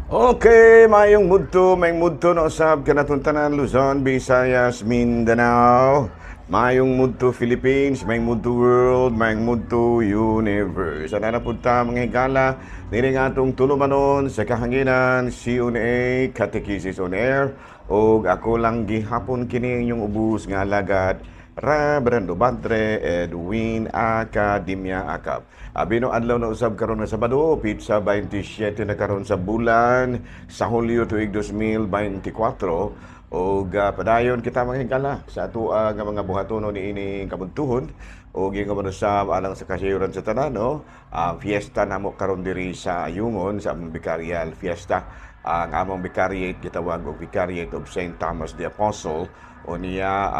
Okay, mayong mudto na usab kanatuntanan Luzon, Visayas, Mindanao. Mayong mudto Philippines, mayong mudto world, mayong mudto universe. Ana na pud ta mga higala diri nga atong tulumanon sa kahanginan CUNA Catechesis on Air og ako lang gihapon kini inyong ubos nga alagad Reverendo Badre Edwin Academia Akap. Abino adlaw na usab karon nga Sabado, pizza 27 na karon sa bulan sa Hulyo tuig 2024 og padayon kita manghigala sa ato nga mga buhatonon ni ining kabuntuhon og gingon usab alang sa kasayuran sa tanan no. Fiesta namo karon diri sa Ayungon sa among Vicarial Fiesta. Ang among vicariate gitawag og Vicariate of St. Thomas the Apostle o niya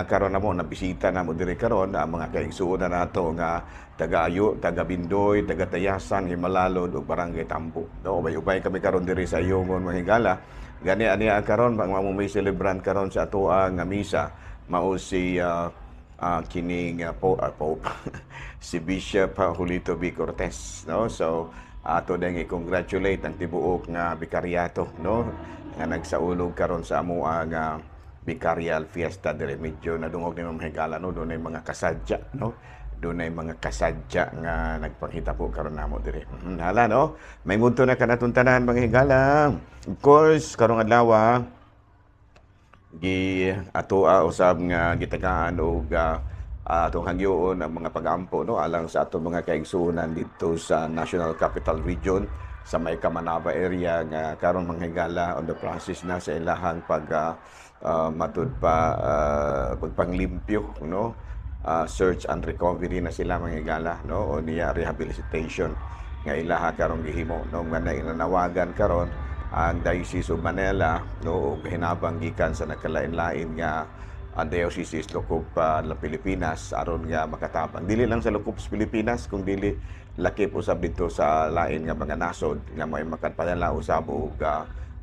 karon namo na bisita namo diri karon ang mga kaigsuon na nato nga taga-Ayo, taga-Bindoy, taga-Tayasan, Himalalod ug Barangay Tambo. No, ubay-ubay kami karon diri sa Ayungon mga higala. Gani aniya karon ang may celebrant karon sa ato nga misa mao si kining Pope si Bishop Julito B. Cortez, no. So ato dang i-congratulate ang tibuok nga bikaryato, no, nga nagsaulog karon sa amo nga Vicarial Fiesta dire. Medyo nadungog ni mga higala, no, dunay mga kasadya, no, dunay mga kasadya nga nagpakita po karon namo dire. Hala, no, may mudto na kanatuntanan mga higala. Of course karong adlaw gi ato usab nga gitagaan og atong hangyoon ang mga pag-ampo, no, alang sa atong mga kaigsuonan dito sa National Capital Region sa may Kamanaba area nga karon mga higala on the process na sa ilahang matud pa pagpanglimpyo, no. Search and recovery na sila mga higala, no, o niya rehabilitation nga ilaha karon gihimo, no, nga inanawagan karon ang Diocese of Manila, no, og hinabang gikan sa nakalain-lain nga ang Diocese Lukop la Pilipinas aron nga makatabang dili lang sa Lukop sa Pilipinas kung dili lakip usab dito sa lain nga mga nasod nga may makadpadala usab og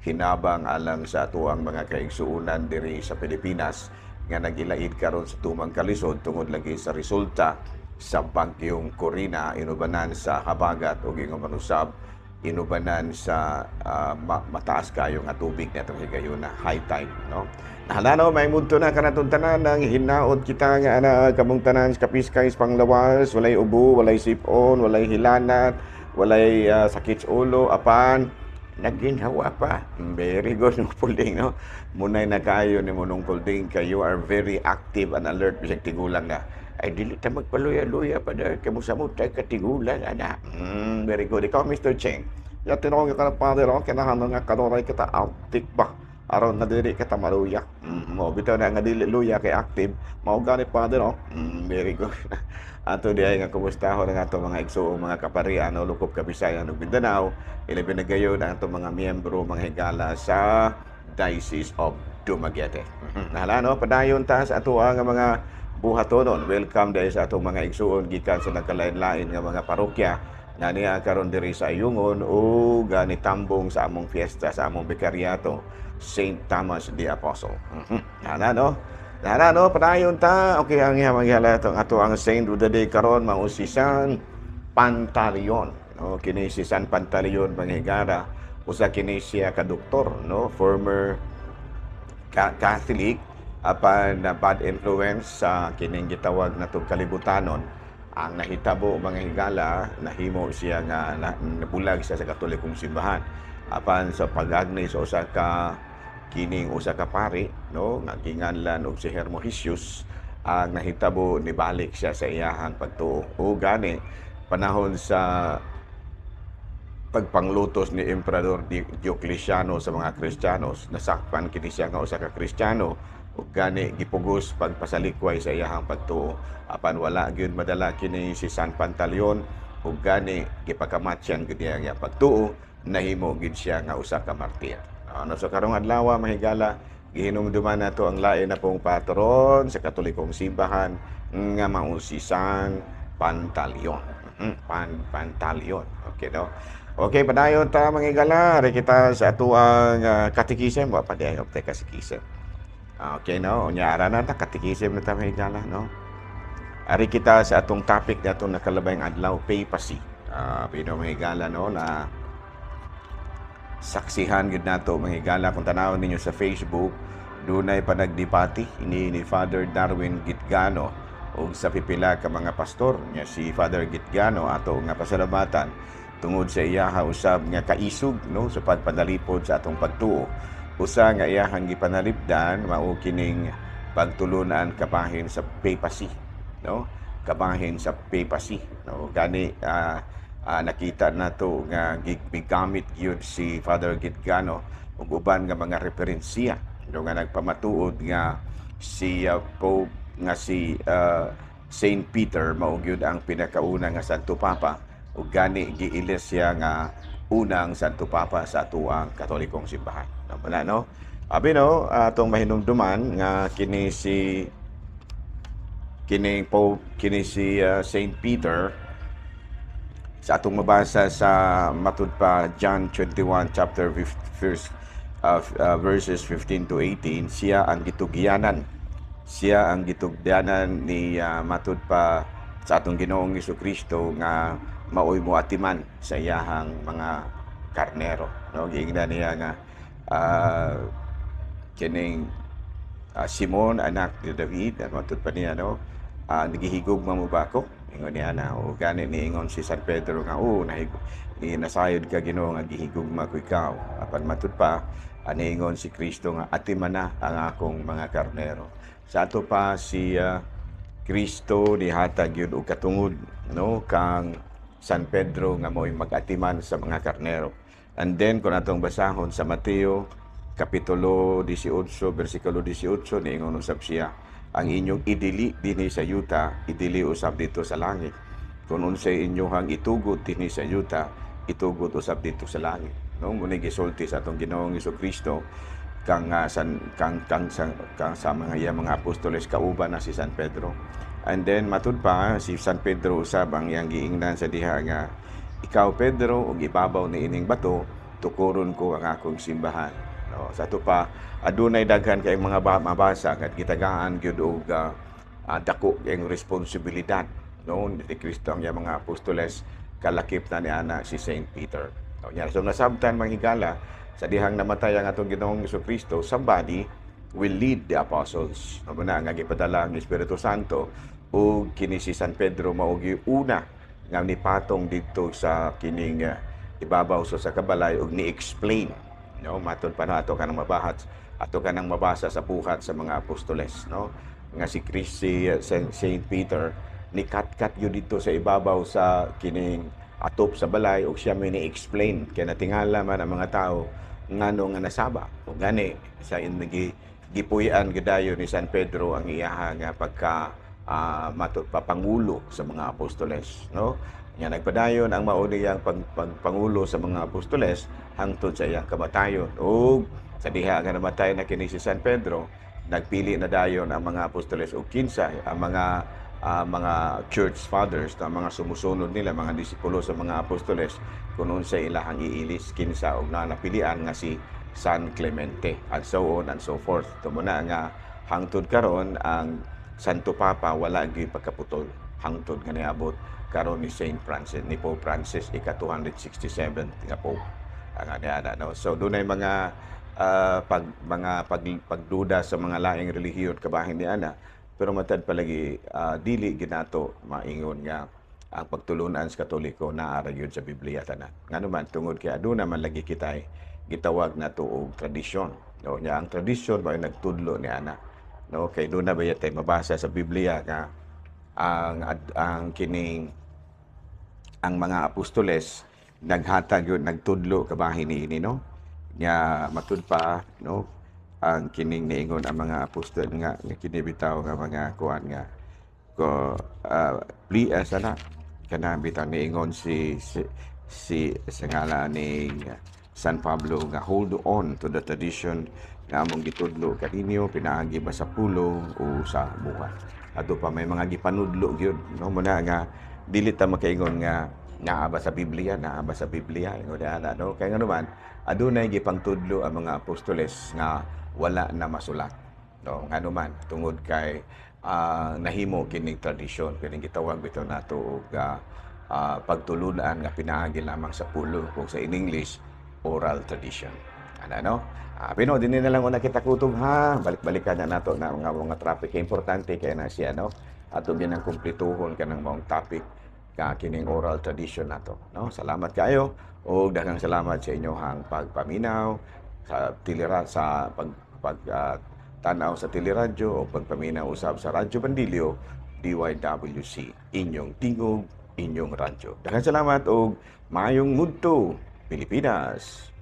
hinabang alang sa atuang mga kaigsuonan diri sa Pilipinas nga nagilaid karon sa tumang kalisod tungod lagi sa resulta sa bagyong Corina inubanan sa habagat ug ingon usab inubanan sa mataas kayo nga tubig natong higayuna, high tide, no. Nahalano may mudto na kanatuntanan ng hinaot kita nga ana kamong tanan sa kapiskay panglawas, walay ubo, walay sipon, walay hilanat, walay sakit sa ulo, apan naginhawa pa. Very good ng pulding, no. Munay na kayo ni mo nung pulding kayo are very active and alert bisag tigulang na. Ay dili ta magpaluya-luya pa dahil kamo sa mo tay katigulan ana. Very good. Ikaw Mr. Cheng. Ya tinong ka na father o kanahan nga kanoray kita active ba aron na dili ka ta maluya. Mo bitaw na nga dili luya kay active mao gani father o. Very good. Ato di ay nga kumustaho nga ato mga igsuong mga kaparian o Lukop Kabisayan ug Mindanao. Ilabi na gayon ang ato mga miyembro mga higala sa Diocese of Dumaguete. Nahala, no, padayon ta sa ato nga mga buhatonon. Welcome dahil sa atong mga igsuon gikan sa nagkalain-lain nga mga parokya na niya karon diri sa Ayungon o gani tambong sa among fiesta sa among bikaryato St. Thomas the Apostle. No? Padayon ta. Okay, ang maghala itong ato ang Saint of the Day karon mao si San Pantaleon. No, kini si San Pantaleon manghigara usa kini siya ka doktor, no, former Catholic apan na bad influence sa kining gitawag natong kalibutanon ang nahitabo mga higala nahimo siya nga nabulag siya sa Katolikong simbahan apan sa pag-agni sa usa ka pari, no, nga ginganlan og si Hermojisius ang nahitabo nibalik siya sa iyahang pagtuo o gani panahon sa pagpanglutos ni Emperador Diocleciano sa mga Kristiyanos nasakpan kini siya nga usa ka Kristiyano ug gani gipugos pagpasalikway sa iyahang pagtuo apan wala gyud madala kini si San Pantaleon ug gani gipakamatyan gyud niya pagtuo nahimo gyud siya nga usa ka martir. Ano sa karong adlaw mahigala gihinumduman nato ang lain na pong patron sa Katolikong simbahan nga mao si San Pantaleon. Pantaleon. Okay, no? Okay, padayon ta mga higala kita sa ato ang katekisem wa padayon ta katekisem. Okay, no? Unyara na ta katekisem na ta mga higala, no? Ari kita sa atong topic na itong nakalabayang adlaw, papacy. Pino mga higala, no, na saksihan gid nato mga higala kung tanawon ninyo sa Facebook, dunay panagdebate ni Father Darwin Gitgano ug sa pipila ka mga pastor nya si Father Gitgano ato nga pasalamatan tungod sa iyaha usab nga kaisog no sa pagpadalipod sa atong pagtuo. Usa nga iyahang gipanalipdan mao kining pagtulunan kabahin sa papacy, no? Kabahin sa papacy, no? Gani nakita nato nga gigamit gyud si Father Gitgano ug uban nga mga referensya no nga nagpamatuod nga si Pope nga si Saint Peter mao gyud ang pinakauna nga Santo Papa ug gani giilis siya nga unang Santo Papa sa atuang Katolikong simbahan. No? Abi no, atong mahinumduman nga kini si Saint Peter sa atong mabasa sa matud pa John 21 chapter 5, verses 15 to 18, siya ang gitugyanan. Siya ang gitugyanan ni matud pa sa atong Ginoong Jesucristo nga maoy moatiman sa iyahang mga karnero. No, giingnan niya nga kining Simon anak ni David at matud pa niya no, nagihigog mo ba ako? Ingon niya na, o gani ni ingon si San Pedro nga, nasayod ka Ginoo nga gihigugma ko ikaw. Apan matud pa, ingon si Kristo nga, atiman na ang akong mga karnero. Sa ato pa si Kristo nihatag yun o katungod, no, kang San Pedro nga mo'y mag-atiman sa mga karnero. And then, kung atong basahon sa Mateo, Kapitulo 18, versikulo 18, niingon usab siya, ang inyong idili dinhi sa yuta, idili usab dito sa langit. Kung unsay inyohang itugot dinhi sa yuta, itugot usab dito sa langit. No, muna gisulti sa atong Ginoong Jesucristo kang sa mga apostoles kauban na si San Pedro. And then matud pa si San Pedro usab ang iyang giingnan sa diha nga, ikaw Pedro ug ibabaw ni ining bato, tukuron ko ang akong simbahan. No, sa ato pa adunay daghan kay mga mabasa kat gitagaan gyud og dako ang responsibilidad no ni Kristo ang mga apostoles kalakip na ni ana si Saint Peter. No, nya so nasabtan manghigala sa dihang namatay ang atong Ginoong Jesucristo, somebody will lead the apostles. No na nga gipadala ang Espiritu Santo ug kini si San Pedro mao una nga nipatong didto sa kining ibabaw sa kabalay ug ni-explain. No, matud pa na ato kanang mabasa sa buhat sa mga apostoles, no, nga si Saint Peter ni kat yun dito sa ibabaw sa kining atop sa balay ug siya may ni-explain kay natingala man ang mga tao ngano nga nasaba ug gani sa gipuy-an gadayon ni San Pedro ang iyaha nga pagka matud pa pangulo sa mga apostoles, no. Nga nagpadayon ang mauniyang pagpangulo sa mga apostoles hangtod sa iyang kamatayon. O sa diha nga namatay na kini si San Pedro, nagpili na dayon ang mga apostoles o kinsa ang mga church fathers, ang mga sumusunod nila, mga disipulo sa mga apostoles, kung sa ilahang iilis kinsa og napilian nga si San Clemente and so on and so forth. Tumuna nga hangtod karon ang Santo Papa wala gyud pagkaputol hangtod nga niabot karon ni Saint Francis, ni Pope Francis ika-267 nga Pope ang ana no. So dunay mga pagduda sa mga laing relihiyon kabahin ni ana, pero matad palagi dili ginato maingon nga ang pagtulunan sa Katoliko naara gyud sa Biblia tanan. Ngano man tungod kay aduna man lagi kitay gitawag nato og tradisyon. No, nya ang tradisyon ba nagtudlo ni ana. No, kay doon na ba yatay mabasa sa Biblia nga ang kining ang mga apostoles naghatag yun, nagtudlo kabahin ni no, nga matud pa no ang kining niingon ang mga apostol nga kinibitaw nga mga kuan nga ko sana kana bitaw niingon si sa ngala ni San Pablo nga hold on to the tradition nga among gitudlo kaninyo pinaagi ba sa pulong o sa buhat. Ato pa may mga gipanudlo gyud no muna nga dili ta makaingon nga naaba sa Biblia ingon ana no kay ngano man adunay gipangtudlo ang mga apostoles nga wala na masulat no ngano man tungod kay nahimo kining tradisyon kining gitawag bitaw nato og pagtulunan nga pinaagi lamang sa pulong kung sa in English oral tradition. Ano? Pino, din na lang una kita kutob ha. Balik-balikan na nato na mga traffic. Importante kaya na siya, no? At yan ang kumplituhon ka ng mga topic kining oral tradition nato, no? Salamat kayo o daghang salamat sa inyohang pagpaminaw sa tanaw sa teleradyo o pagpaminaw usab sa Radyo Bandilyo DYWC, inyong tingog, inyong radyo. Daghang salamat o maayong mudto, Pilipinas.